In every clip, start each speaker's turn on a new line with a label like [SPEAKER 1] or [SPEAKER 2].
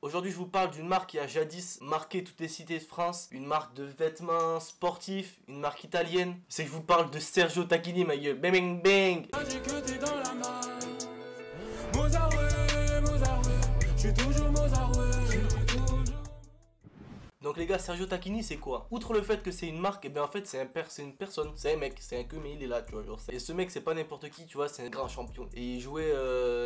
[SPEAKER 1] Aujourd'hui je vous parle d'une marque qui a jadis marqué toutes les cités de France, une marque de vêtements sportifs, une marque italienne. C'est que je vous parle de Sergio Tacchini, ma gueule. Bang bang bang. Donc les gars, Sergio Tacchini c'est quoi? Outre le fait que c'est une marque, et bien en fait c'est une personne, c'est un mec, c'est un que mais il est là, tu vois, genre. Et ce mec c'est pas n'importe qui, tu vois, c'est un grand champion. Et il jouait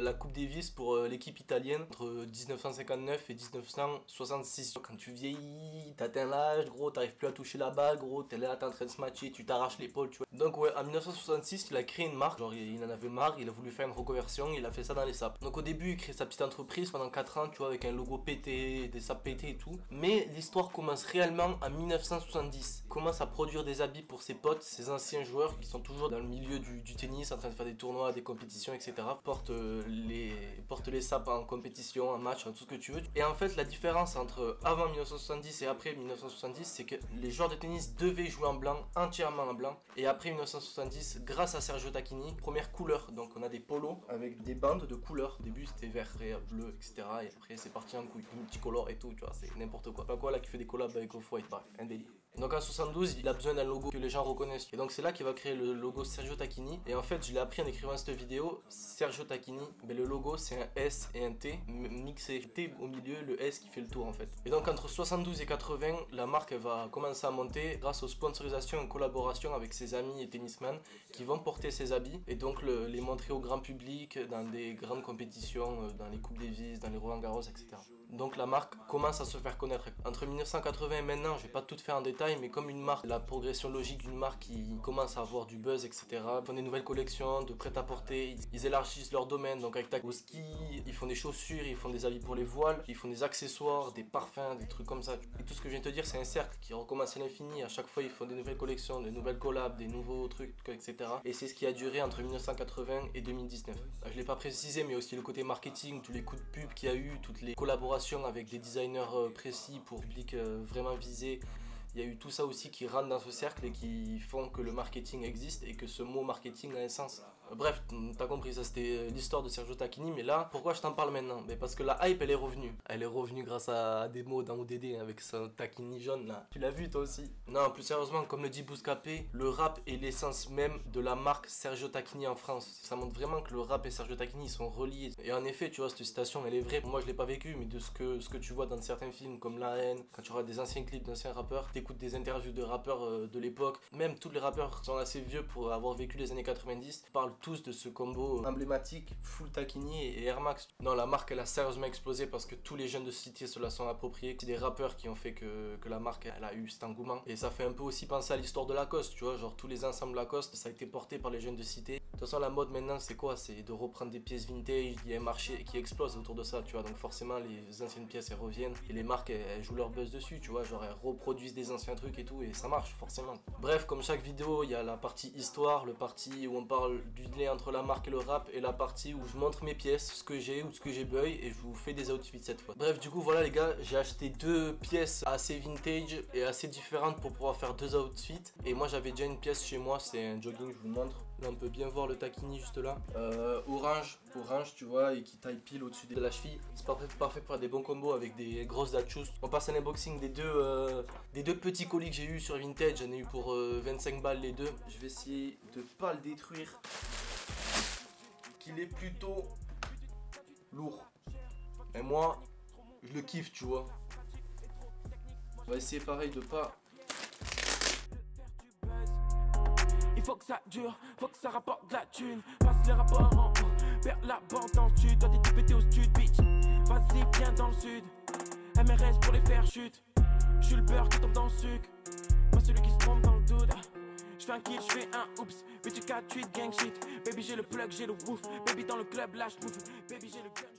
[SPEAKER 1] la Coupe Davis pour l'équipe italienne entre 1959 et 1966. Quand tu vieillis, t'atteins l'âge, gros, t'arrives plus à toucher la balle, gros, t'es là, t'es en train de se matcher, tu t'arraches l'épaule, tu vois. Donc ouais, en 1966 il a créé une marque, genre il en avait marre, il a voulu faire une reconversion, il a fait ça dans les sapes. Donc au début il crée sa petite entreprise pendant 4 ans, tu vois, avec un logo pété, des sapes pétés et tout. Mais l'histoire commence réellement en 1970. Il commence à produire des habits pour ses potes, ses anciens joueurs qui sont toujours dans le milieu du tennis, en train de faire des tournois, des compétitions, etc. Porte les sapes en compétition, en match, en tout ce que tu veux. Et en fait, la différence entre avant 1970 et après 1970, c'est que les joueurs de tennis devaient jouer en blanc, entièrement en blanc. Et après 1970, grâce à Sergio Tacchini, première couleur. Donc on a des polos avec des bandes de couleurs. Au début c'était vert, bleu, etc. Et après c'est parti en couille, multicolore et tout, tu vois, c'est n'importe quoi. Pas quoi là qui fait des collabs avec Off-White, bref, un délire. Donc en 72, il a besoin d'un logo que les gens reconnaissent. Et donc c'est là qu'il va créer le logo Sergio Tacchini. Et en fait, je l'ai appris en écrivant cette vidéo. Sergio Tacchini, ben, le logo c'est un S et un T mixé. T au milieu, le S qui fait le tour en fait. Et donc entre 72 et 80, la marque elle va commencer à monter grâce aux sponsorisations et collaborations avec ses amis et tennisman qui vont porter ses habits et donc les montrer au grand public dans des grandes compétitions, dans les Coupes Davis, dans les Roland Garros, etc. Donc la marque commence à se faire connaître. Entre 1980 et maintenant, je vais pas tout faire en détail, mais comme une marque, la progression logique d'une marque qui commence à avoir du buzz, etc. Ils font des nouvelles collections de prêt-à-porter, ils élargissent leur domaine, donc avec au ski, ils font des chaussures, ils font des habits pour les voiles, ils font des accessoires, des parfums, des trucs comme ça. Et tout ce que je viens de te dire, c'est un cercle qui recommence à l'infini. À chaque fois, ils font des nouvelles collections, des nouvelles collabs, des nouveaux trucs, etc. Et c'est ce qui a duré entre 1980 et 2019. Je l'ai pas précisé, mais aussi le côté marketing, tous les coups de pub qu'il y a eu, toutes les collaborations avec des designers précis pour public vraiment visé. Il y a eu tout ça aussi qui rentre dans ce cercle et qui font que le marketing existe et que ce mot marketing a un sens. Bref, t'as compris, ça c'était l'histoire de Sergio Tacchini, mais là, pourquoi je t'en parle maintenant? Mais parce que la hype elle est revenue. Elle est revenue grâce à des mots dans ODD avec son Tacchini jaune là. Tu l'as vu toi aussi? Non, plus sérieusement, comme le dit Bouscapé, le rap est l'essence même de la marque Sergio Tacchini en France. Ça montre vraiment que le rap et Sergio Tacchini sont reliés. Et en effet, tu vois, cette citation elle est vraie. Moi je l'ai pas vécu, mais de ce que tu vois dans certains films comme La Haine, quand tu regardes des anciens clips d'anciens rappeurs, t'écoutes des interviews de rappeurs de l'époque, même tous les rappeurs sont assez vieux pour avoir vécu les années 90, parlent tous de ce combo emblématique full Tacchini et Air Max. Non, la marque elle a sérieusement explosé parce que tous les jeunes de cité se la sont appropriés. C'est des rappeurs qui ont fait que la marque elle a eu cet engouement. Et ça fait un peu aussi penser à l'histoire de Lacoste, tu vois, genre tous les ensembles Lacoste, ça a été porté par les jeunes de cité. De toute façon, la mode maintenant c'est quoi? C'est de reprendre des pièces vintage, il y a un marché qui explose autour de ça, tu vois, donc forcément les anciennes pièces elles reviennent et les marques elles jouent leur buzz dessus, tu vois, genre elles reproduisent des anciens trucs et tout et ça marche forcément. Bref, comme chaque vidéo, il y a la partie histoire, le partie où on parle du lien entre la marque et le rap et la partie où je montre mes pièces, ce que j'ai ou ce que j'ai buy et je vous fais des outfits cette fois. Bref, du coup voilà les gars, j'ai acheté deux pièces assez vintage et assez différentes pour pouvoir faire deux outfits et moi j'avais déjà une pièce chez moi, c'est un jogging, je vous montre. Là on peut bien voir le Tacchini juste là, orange tu vois, et qui taille pile au-dessus de la cheville. C'est parfait pour faire des bons combos avec des grosses dachos. On passe à l'unboxing des deux petits colis que j'ai eu sur Vintage. J'en ai eu pour 25 balles les deux. Je vais essayer de pas le détruire, qu'il est plutôt lourd. Et moi je le kiffe, tu vois. On va essayer pareil de pas.
[SPEAKER 2] Faut que ça dure, faut que ça rapporte de la thune. Passe les rapports en haut, perds la bande dans le sud. Toi t'es tout pété au stud, bitch. Vas-y, viens dans le sud. MRS pour les faire chute. J'suis le beurre qui tombe dans le sucre. Pas celui qui se trompe dans le doute. J'fais un kill, j'fais un oups. Bitch 4-8 gang shit. Baby j'ai le plug, j'ai le woof. Baby dans le club, lâche bouffe. Baby j'ai le gun.